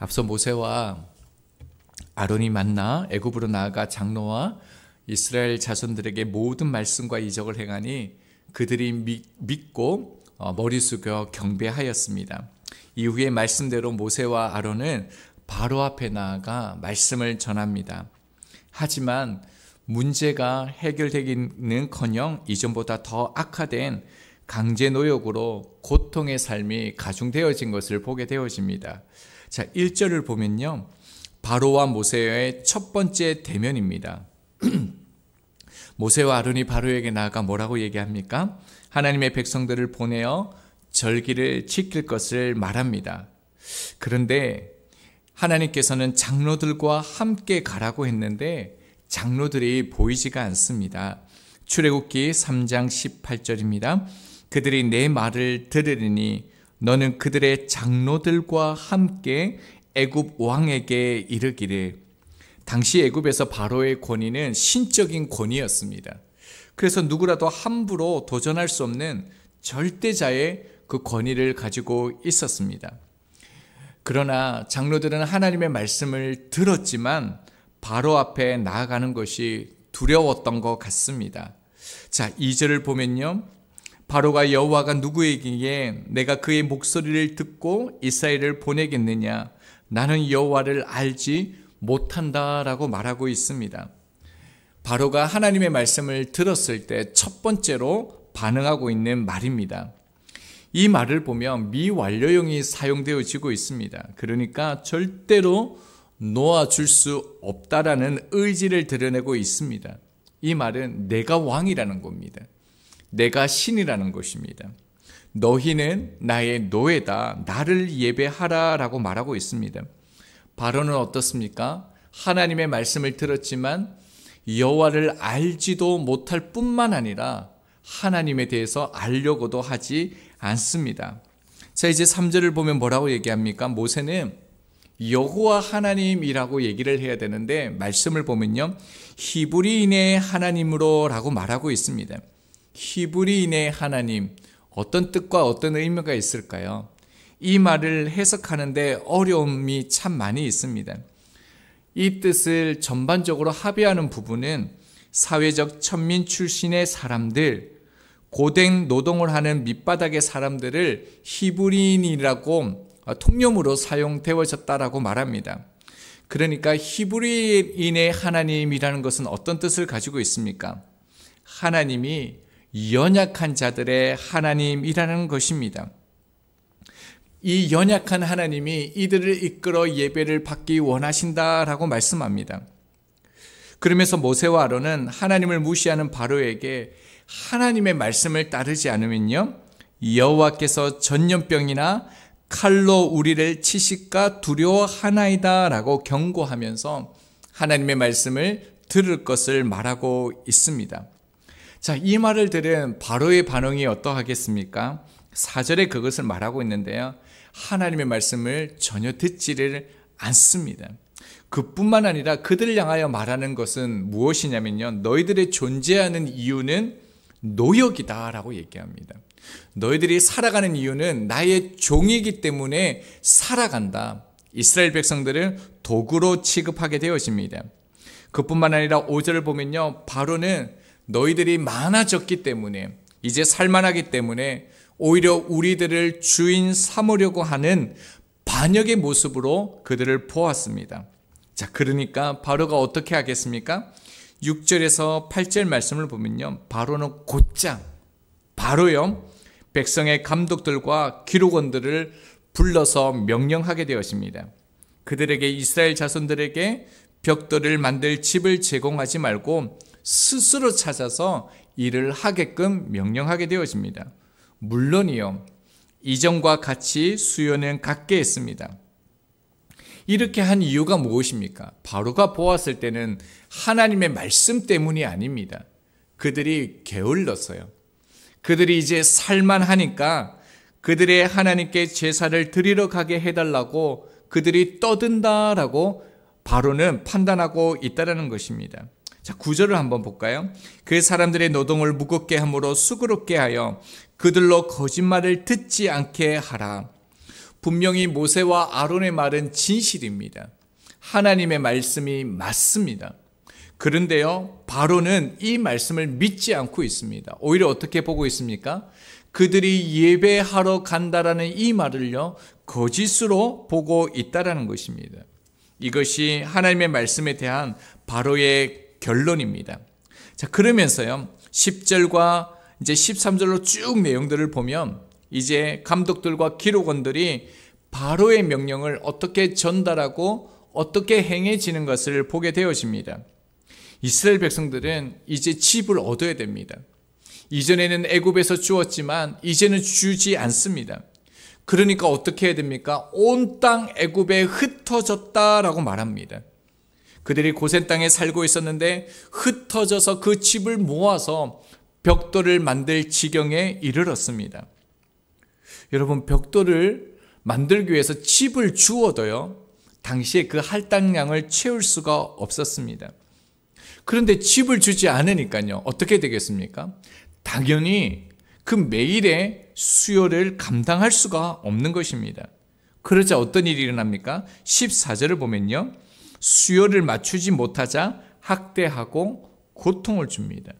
앞서 모세와 아론이 만나 애굽으로 나아가 장로와 이스라엘 자손들에게 모든 말씀과 이적을 행하니 그들이 믿고 머리 숙여 경배하였습니다. 이후에 말씀대로 모세와 아론은 바로 앞에 나아가 말씀을 전합니다. 하지만 문제가 해결되기는커녕 이전보다 더 악화된 강제 노역으로 고통의 삶이 가중되어진 것을 보게 되어집니다. 자, 1절을 보면요, 바로와 모세의 첫 번째 대면입니다. 모세와 아론이 바로에게 나아가 뭐라고 얘기합니까? 하나님의 백성들을 보내어 절기를 지킬 것을 말합니다. 그런데 하나님께서는 장로들과 함께 가라고 했는데 장로들이 보이지가 않습니다. 출애굽기 3장 18절입니다. 그들이 내 말을 들으리니 너는 그들의 장로들과 함께 애굽 왕에게 이르기를. 당시 애굽에서 바로의 권위는 신적인 권위였습니다. 그래서 누구라도 함부로 도전할 수 없는 절대자의 그 권위를 가지고 있었습니다. 그러나 장로들은 하나님의 말씀을 들었지만 바로 앞에 나아가는 것이 두려웠던 것 같습니다. 자, 2절을 보면요, 바로가 여호와가 누구에게 내가 그의 목소리를 듣고 이스라엘을 보내겠느냐, 나는 여호와를 알지 못한다라고 말하고 있습니다. 바로가 하나님의 말씀을 들었을 때 첫 번째로 반응하고 있는 말입니다. 이 말을 보면 미완료형이 사용되어지고 있습니다. 그러니까 절대로 놓아줄 수 없다라는 의지를 드러내고 있습니다. 이 말은 내가 왕이라는 겁니다. 내가 신이라는 것입니다. 너희는 나의 노예다. 나를 예배하라 라고 말하고 있습니다. 바로는 어떻습니까? 하나님의 말씀을 들었지만 여호와를 알지도 못할 뿐만 아니라 하나님에 대해서 알려고도 하지 않습니다. 자, 이제 3절을 보면 뭐라고 얘기합니까? 모세는 여호와 하나님이라고 얘기를 해야 되는데 말씀을 보면요, 히브리인의 하나님으로 라고 말하고 있습니다. 히브리인의 하나님, 어떤 뜻과 어떤 의미가 있을까요? 이 말을 해석하는데 어려움이 참 많이 있습니다. 이 뜻을 전반적으로 합의하는 부분은 사회적 천민 출신의 사람들, 고된 노동을 하는 밑바닥의 사람들을 히브리인이라고 통념으로 사용되어졌다라고 말합니다. 그러니까 히브리인의 하나님이라는 것은 어떤 뜻을 가지고 있습니까? 하나님이 연약한 자들의 하나님이라는 것입니다. 이 연약한 하나님이 이들을 이끌어 예배를 받기 원하신다라고 말씀합니다. 그러면서 모세와 아론은 하나님을 무시하는 바로에게 하나님의 말씀을 따르지 않으면요, 여호와께서 전염병이나 칼로 우리를 치실까 두려워하나이다 라고 경고하면서 하나님의 말씀을 들을 것을 말하고 있습니다. 자, 이 말을 들은 바로의 반응이 어떠하겠습니까? 4절에 그것을 말하고 있는데요, 하나님의 말씀을 전혀 듣지를 않습니다. 그뿐만 아니라 그들을 향하여 말하는 것은 무엇이냐면요, 너희들의 존재하는 이유는 노역이다 라고 얘기합니다. 너희들이 살아가는 이유는 나의 종이기 때문에 살아간다. 이스라엘 백성들을 도구로 취급하게 되어집니다. 그뿐만 아니라 5절을 보면요, 바로는 너희들이 많아졌기 때문에, 이제 살만하기 때문에 오히려 우리들을 주인 삼으려고 하는 반역의 모습으로 그들을 보았습니다. 자, 그러니까 바로가 어떻게 하겠습니까? 6절에서 8절 말씀을 보면요, 바로는 곧장 바로요 백성의 감독들과 기록원들을 불러서 명령하게 되었습니다. 그들에게, 이스라엘 자손들에게 벽돌을 만들 집을 제공하지 말고 스스로 찾아서 일을 하게끔 명령하게 되어집니다. 물론이요, 이전과 같이 수요는 갖게 했습니다. 이렇게 한 이유가 무엇입니까? 바로가 보았을 때는 하나님의 말씀 때문이 아닙니다. 그들이 게을렀어요. 그들이 이제 살만하니까 그들의 하나님께 제사를 드리러 가게 해달라고 그들이 떠든다라고 바로는 판단하고 있다는 것입니다. 자, 9절을 한번 볼까요? 그 사람들의 노동을 무겁게 함으로 수고롭게 하여 그들로 거짓말을 듣지 않게 하라. 분명히 모세와 아론의 말은 진실입니다. 하나님의 말씀이 맞습니다. 그런데요, 바로는 이 말씀을 믿지 않고 있습니다. 오히려 어떻게 보고 있습니까? 그들이 예배하러 간다라는 이 말을요, 거짓으로 보고 있다라는 것입니다. 이것이 하나님의 말씀에 대한 바로의 결론입니다. 자, 그러면서요, 10절과 이제 13절로 쭉 내용들을 보면 이제 감독들과 기록원들이 바로의 명령을 어떻게 전달하고 어떻게 행해지는 것을 보게 되어집니다. 이스라엘 백성들은 이제 집을 얻어야 됩니다. 이전에는 애굽에서 주었지만 이제는 주지 않습니다. 그러니까 어떻게 해야 됩니까? 온 땅 애굽에 흩어졌다라고 말합니다. 그들이 고센 땅에 살고 있었는데 흩어져서 그 집을 모아서 벽돌을 만들 지경에 이르렀습니다. 여러분, 벽돌을 만들기 위해서 집을 주어도요, 당시에 그 할당량을 채울 수가 없었습니다. 그런데 집을 주지 않으니까요, 어떻게 되겠습니까? 당연히 그 매일의 수요를 감당할 수가 없는 것입니다. 그러자 어떤 일이 일어납니까? 14절을 보면요, 수요를 맞추지 못하자 학대하고 고통을 줍니다.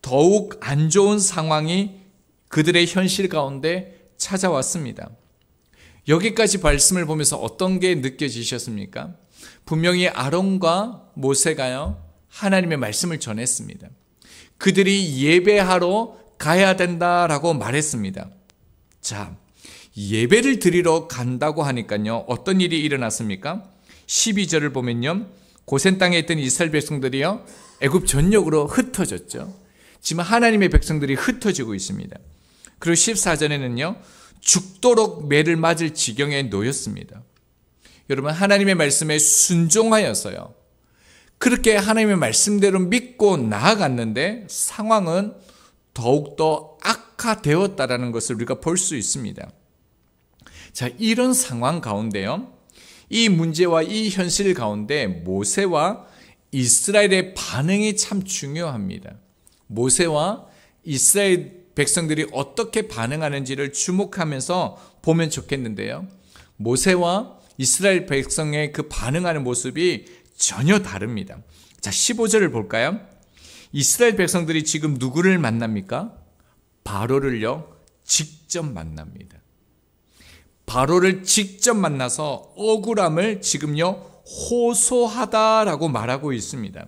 더욱 안 좋은 상황이 그들의 현실 가운데 찾아왔습니다. 여기까지 말씀을 보면서 어떤 게 느껴지셨습니까? 분명히 아론과 모세가요, 하나님의 말씀을 전했습니다. 그들이 예배하러 가야 된다라고 말했습니다. 자, 예배를 드리러 간다고 하니까요, 어떤 일이 일어났습니까? 12절을 보면요, 고센 땅에 있던 이스라엘 백성들이요, 애굽 전역으로 흩어졌죠. 지금 하나님의 백성들이 흩어지고 있습니다. 그리고 14절에는요, 죽도록 매를 맞을 지경에 놓였습니다. 여러분, 하나님의 말씀에 순종하여서요, 그렇게 하나님의 말씀대로 믿고 나아갔는데 상황은 더욱더 악화되었다라는 것을 우리가 볼 수 있습니다. 자, 이런 상황 가운데요, 이 문제와 이 현실 가운데 모세와 이스라엘의 반응이 참 중요합니다. 모세와 이스라엘 백성들이 어떻게 반응하는지를 주목하면서 보면 좋겠는데요, 모세와 이스라엘 백성의 그 반응하는 모습이 전혀 다릅니다. 자, 15절을 볼까요? 이스라엘 백성들이 지금 누구를 만납니까? 바로를요, 직접 만납니다. 바로를 직접 만나서 억울함을 지금요, 호소하다라고 말하고 있습니다.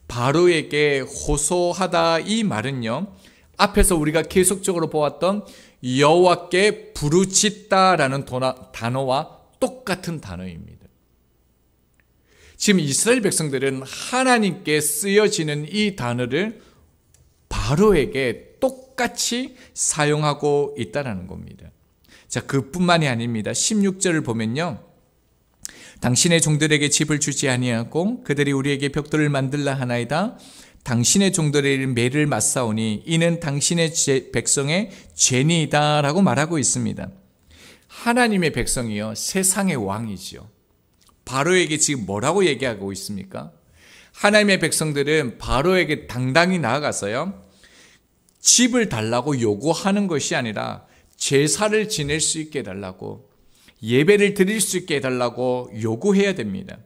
바로에게 호소하다, 이 말은요, 앞에서 우리가 계속적으로 보았던 여호와께 부르짖다라는 단어와 똑같은 단어입니다. 지금 이스라엘 백성들은 하나님께 쓰여지는 이 단어를 바로에게 똑같이 사용하고 있다는 겁니다. 자, 그뿐만이 아닙니다. 16절을 보면요, 당신의 종들에게 집을 주지 아니하고 그들이 우리에게 벽돌을 만들라 하나이다. 당신의 종들의 매를 맞사오니 이는 당신의 백성의 죄니이다 라고 말하고 있습니다. 하나님의 백성이요, 세상의 왕이지요. 바로에게 지금 뭐라고 얘기하고 있습니까? 하나님의 백성들은 바로에게 당당히 나아가서요, 집을 달라고 요구하는 것이 아니라 제사를 지낼 수 있게 해달라고, 예배를 드릴 수 있게 해달라고 요구해야 됩니다.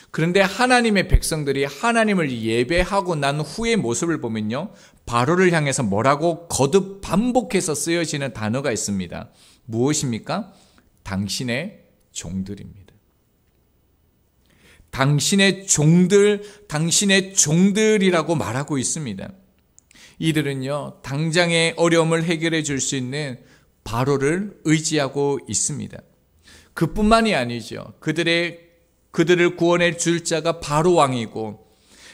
그런데 하나님의 백성들이 하나님을 예배하고 난 후의 모습을 보면요, 바로를 향해서 뭐라고 거듭 반복해서 쓰여지는 단어가 있습니다. 무엇입니까? 당신의 종들입니다. 당신의 종들, 당신의 종들이라고 말하고 있습니다. 이들은요, 당장의 어려움을 해결해 줄 수 있는 바로를 의지하고 있습니다. 그뿐만이 아니죠. 그들을 구원해 줄 자가 바로 왕이고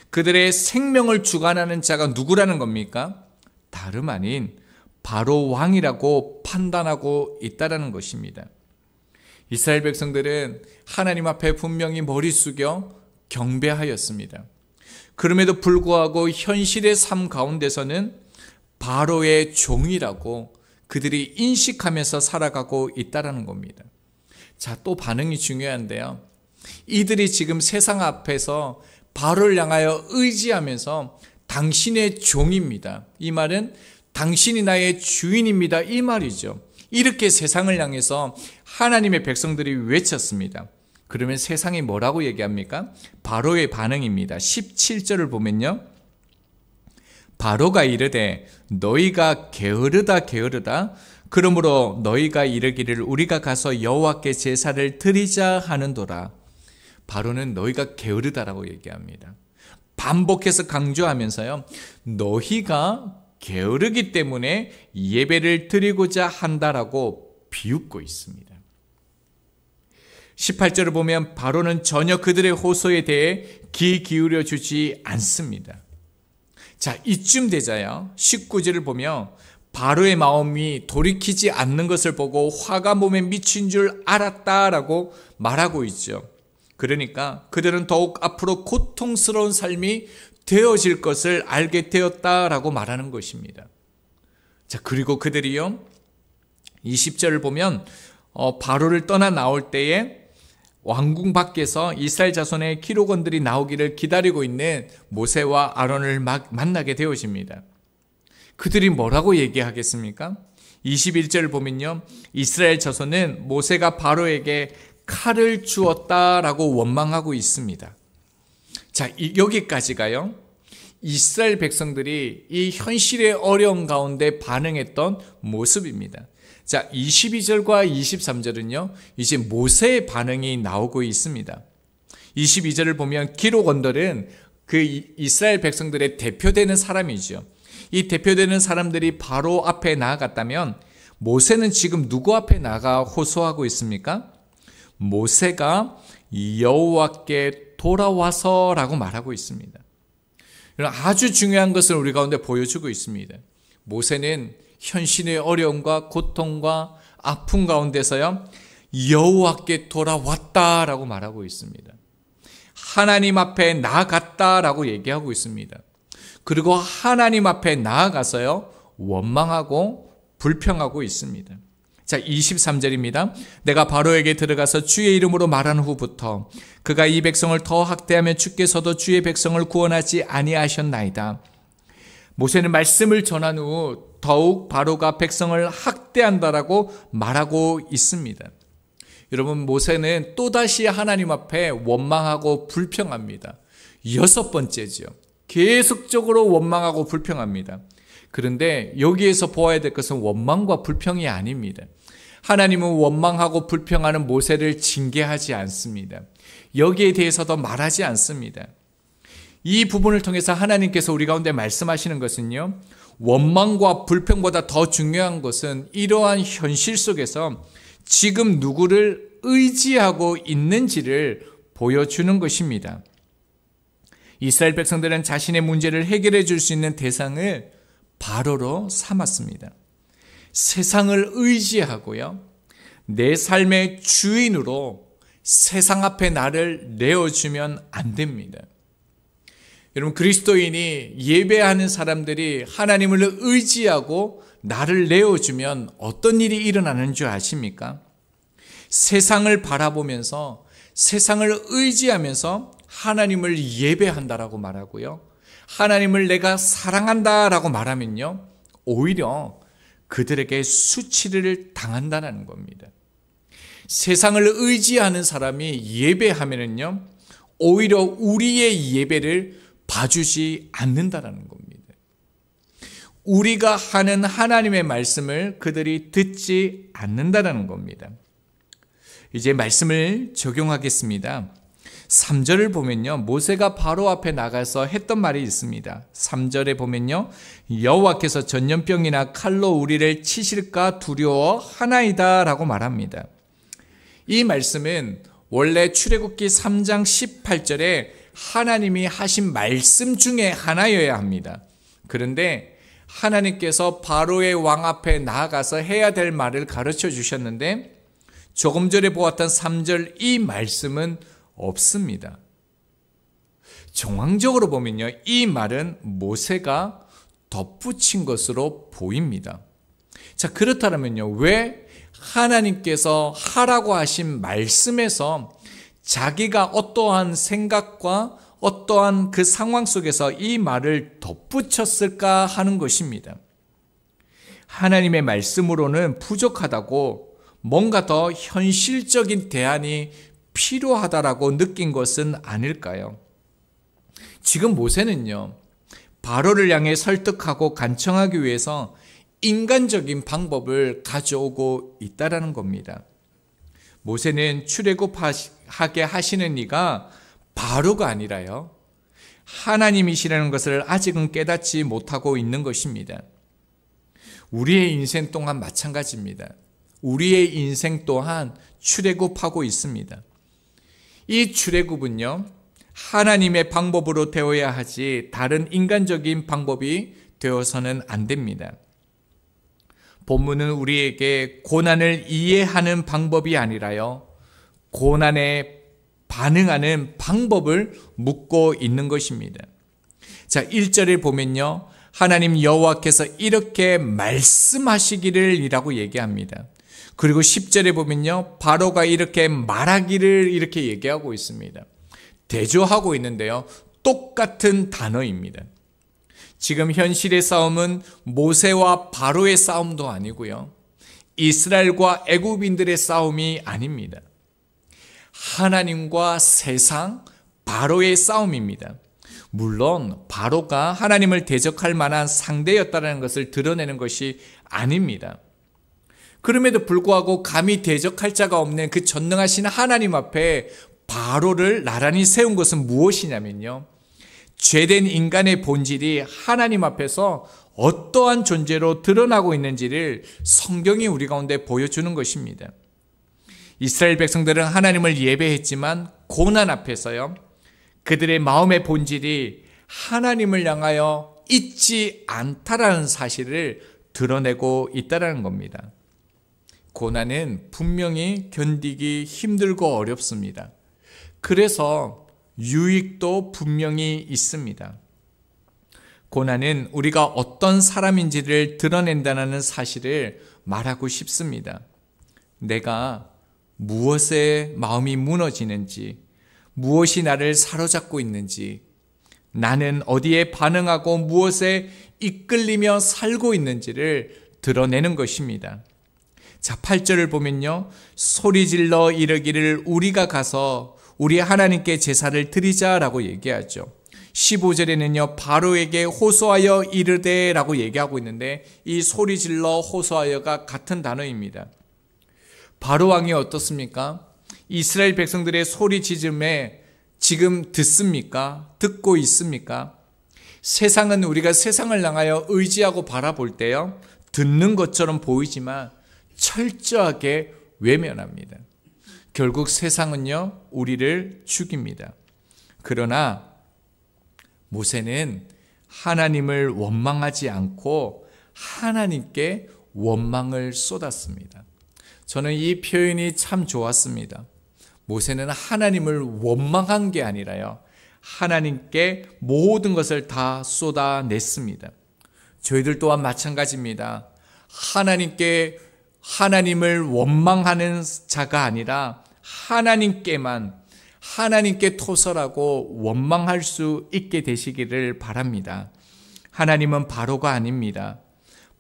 그들의 생명을 주관하는 자가 누구라는 겁니까? 다름 아닌 바로 왕이라고 판단하고 있다는 것입니다. 이스라엘 백성들은 하나님 앞에 분명히 머리 숙여 경배하였습니다. 그럼에도 불구하고 현실의 삶 가운데서는 바로의 종이라고 그들이 인식하면서 살아가고 있다는 겁니다. 자, 또 반응이 중요한데요, 이들이 지금 세상 앞에서 바로를 향하여 의지하면서 당신의 종입니다, 이 말은 당신이 나의 주인입니다, 이 말이죠. 이렇게 세상을 향해서 하나님의 백성들이 외쳤습니다. 그러면 세상이 뭐라고 얘기합니까? 바로의 반응입니다. 17절을 보면요. 바로가 이르되 너희가 게으르다 게으르다. 그러므로 너희가 이르기를 우리가 가서 여호와께 제사를 드리자 하는도라. 바로는 너희가 게으르다라고 얘기합니다. 반복해서 강조하면서요. 너희가 게으르기 때문에 예배를 드리고자 한다라고 비웃고 있습니다. 18절을 보면 바로는 전혀 그들의 호소에 대해 귀 기울여 주지 않습니다. 자, 이쯤 되자요. 19절을 보면 바로의 마음이 돌이키지 않는 것을 보고 화가 몸에 미친 줄 알았다라고 말하고 있죠. 그러니까 그들은 더욱 앞으로 고통스러운 삶이 되어질 것을 알게 되었다라고 말하는 것입니다. 자, 그리고 그들이요. 20절을 보면 바로를 떠나 나올 때에 왕궁 밖에서 이스라엘 자손의 기록원들이 나오기를 기다리고 있는 모세와 아론을 만나게 되어집니다. 그들이 뭐라고 얘기하겠습니까? 21절을 보면요. 이스라엘 자손은 모세가 바로에게 칼을 주었다라고 원망하고 있습니다. 자, 여기까지가요. 이스라엘 백성들이 이 현실의 어려움 가운데 반응했던 모습입니다. 자, 22절과 23절은요, 이제 모세의 반응이 나오고 있습니다. 22절을 보면 기록원들은 그 이스라엘 백성들의 대표되는 사람이죠. 이 대표되는 사람들이 바로 앞에 나아갔다면 모세는 지금 누구 앞에 나가 호소하고 있습니까? 모세가 여호와께 돌아와서라고 말하고 있습니다. 아주 중요한 것을 우리 가운데 보여주고 있습니다. 모세는 현실의 어려움과 고통과 아픔 가운데서요, 여호와께 돌아왔다라고 말하고 있습니다. 하나님 앞에 나아갔다라고 얘기하고 있습니다. 그리고 하나님 앞에 나아가서요, 원망하고 불평하고 있습니다. 자, 23절입니다. 내가 바로에게 들어가서 주의 이름으로 말한 후부터 그가 이 백성을 더 학대하며 주께서도 주의 백성을 구원하지 아니하셨나이다. 모세는 말씀을 전한 후 더욱 바로가 백성을 학대한다라고 말하고 있습니다. 여러분, 모세는 또다시 하나님 앞에 원망하고 불평합니다. 6번째죠. 계속적으로 원망하고 불평합니다. 그런데 여기에서 보아야 될 것은 원망과 불평이 아닙니다. 하나님은 원망하고 불평하는 모세를 징계하지 않습니다. 여기에 대해서도 말하지 않습니다. 이 부분을 통해서 하나님께서 우리 가운데 말씀하시는 것은요, 원망과 불평보다 더 중요한 것은 이러한 현실 속에서 지금 누구를 의지하고 있는지를 보여주는 것입니다. 이스라엘 백성들은 자신의 문제를 해결해 줄 수 있는 대상을 바로로 삼았습니다. 세상을 의지하고요, 내 삶의 주인으로 세상 앞에 나를 내어주면 안 됩니다. 여러분, 그리스도인이 예배하는 사람들이 하나님을 의지하고 나를 내어주면 어떤 일이 일어나는 줄 아십니까? 세상을 바라보면서 세상을 의지하면서 하나님을 예배한다라고 말하고요, 하나님을 내가 사랑한다라고 말하면요, 오히려 그들에게 수치를 당한다는 겁니다. 세상을 의지하는 사람이 예배하면은요, 오히려 우리의 예배를 봐주지 않는다는 겁니다. 우리가 하는 하나님의 말씀을 그들이 듣지 않는다는 겁니다. 이제 말씀을 적용하겠습니다. 3절을 보면요, 모세가 바로 앞에 나가서 했던 말이 있습니다. 3절에 보면요, 여호와께서 전염병이나 칼로 우리를 치실까 두려워 하나이다 라고 말합니다. 이 말씀은 원래 출애굽기 3장 18절에 하나님이 하신 말씀 중에 하나여야 합니다. 그런데 하나님께서 바로의 왕 앞에 나아가서 해야 될 말을 가르쳐 주셨는데 조금 전에 보았던 3절 이 말씀은 없습니다. 정황적으로 보면요, 이 말은 모세가 덧붙인 것으로 보입니다. 자, 그렇다면요, 왜 하나님께서 하라고 하신 말씀에서 자기가 어떠한 생각과 어떠한 그 상황 속에서 이 말을 덧붙였을까 하는 것입니다. 하나님의 말씀으로는 부족하다고 뭔가 더 현실적인 대안이 필요하다라고 느낀 것은 아닐까요? 지금 모세는요, 바로를 향해 설득하고 간청하기 위해서 인간적인 방법을 가져오고 있다라는 겁니다. 모세는 출애굽하게 하시는 이가 바로가 아니라요, 하나님이시라는 것을 아직은 깨닫지 못하고 있는 것입니다. 우리의 인생 또한 마찬가지입니다. 우리의 인생 또한 출애굽하고 있습니다. 이 출애굽은요, 하나님의 방법으로 되어야 하지 다른 인간적인 방법이 되어서는 안 됩니다. 본문은 우리에게 고난을 이해하는 방법이 아니라요, 고난에 반응하는 방법을 묻고 있는 것입니다. 자, 1절에 보면요, 하나님 여호와께서 이렇게 말씀하시기를 이라고 얘기합니다. 그리고 10절에 보면요, 바로가 이렇게 말하기를 이렇게 얘기하고 있습니다. 대조하고 있는데요, 똑같은 단어입니다. 지금 현실의 싸움은 모세와 바로의 싸움도 아니고요, 이스라엘과 애굽인들의 싸움이 아닙니다. 하나님과 세상, 바로의 싸움입니다. 물론 바로가 하나님을 대적할 만한 상대였다는 것을 드러내는 것이 아닙니다. 그럼에도 불구하고 감히 대적할 자가 없는 그 전능하신 하나님 앞에 바로를 나란히 세운 것은 무엇이냐면요, 죄된 인간의 본질이 하나님 앞에서 어떠한 존재로 드러나고 있는지를 성경이 우리 가운데 보여주는 것입니다. 이스라엘 백성들은 하나님을 예배했지만 고난 앞에서요, 그들의 마음의 본질이 하나님을 향하여 있지 않다라는 사실을 드러내고 있다는 겁니다. 고난은 분명히 견디기 힘들고 어렵습니다. 그래서 유익도 분명히 있습니다. 고난은 우리가 어떤 사람인지를 드러낸다는 사실을 말하고 싶습니다. 내가 무엇에 마음이 무너지는지, 무엇이 나를 사로잡고 있는지, 나는 어디에 반응하고 무엇에 이끌리며 살고 있는지를 드러내는 것입니다. 자, 8절을 보면요, 소리질러 이르기를 우리가 가서 우리 하나님께 제사를 드리자라고 얘기하죠. 15절에는요, 바로에게 호소하여 이르되 라고 얘기하고 있는데, 이 소리질러 호소하여가 같은 단어입니다. 바로 왕이 어떻습니까? 이스라엘 백성들의 소리짖음에 지금 듣습니까? 듣고 있습니까? 세상은 우리가 세상을 향하여 의지하고 바라볼 때요, 듣는 것처럼 보이지만 철저하게 외면합니다. 결국 세상은요, 우리를 죽입니다. 그러나 모세는 하나님을 원망하지 않고 하나님께 원망을 쏟았습니다. 저는 이 표현이 참 좋았습니다. 모세는 하나님을 원망한 게 아니라요, 하나님께 모든 것을 다 쏟아냈습니다. 저희들 또한 마찬가지입니다. 하나님을 원망하는 자가 아니라 하나님께 토설하고 원망할 수 있게 되시기를 바랍니다. 하나님은 바로가 아닙니다.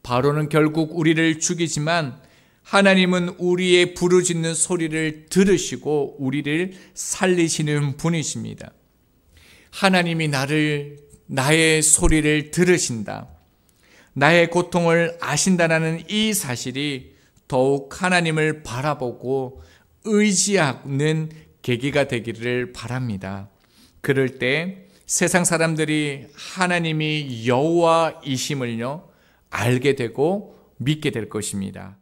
바로는 결국 우리를 죽이지만 하나님은 우리의 부르짖는 소리를 들으시고 우리를 살리시는 분이십니다. 하나님이 나의 소리를 들으신다, 나의 고통을 아신다라는 이 사실이 더욱 하나님을 바라보고 의지하는 계기가 되기를 바랍니다. 그럴 때 세상 사람들이 하나님이 여호와이심을요, 알게 되고 믿게 될 것입니다.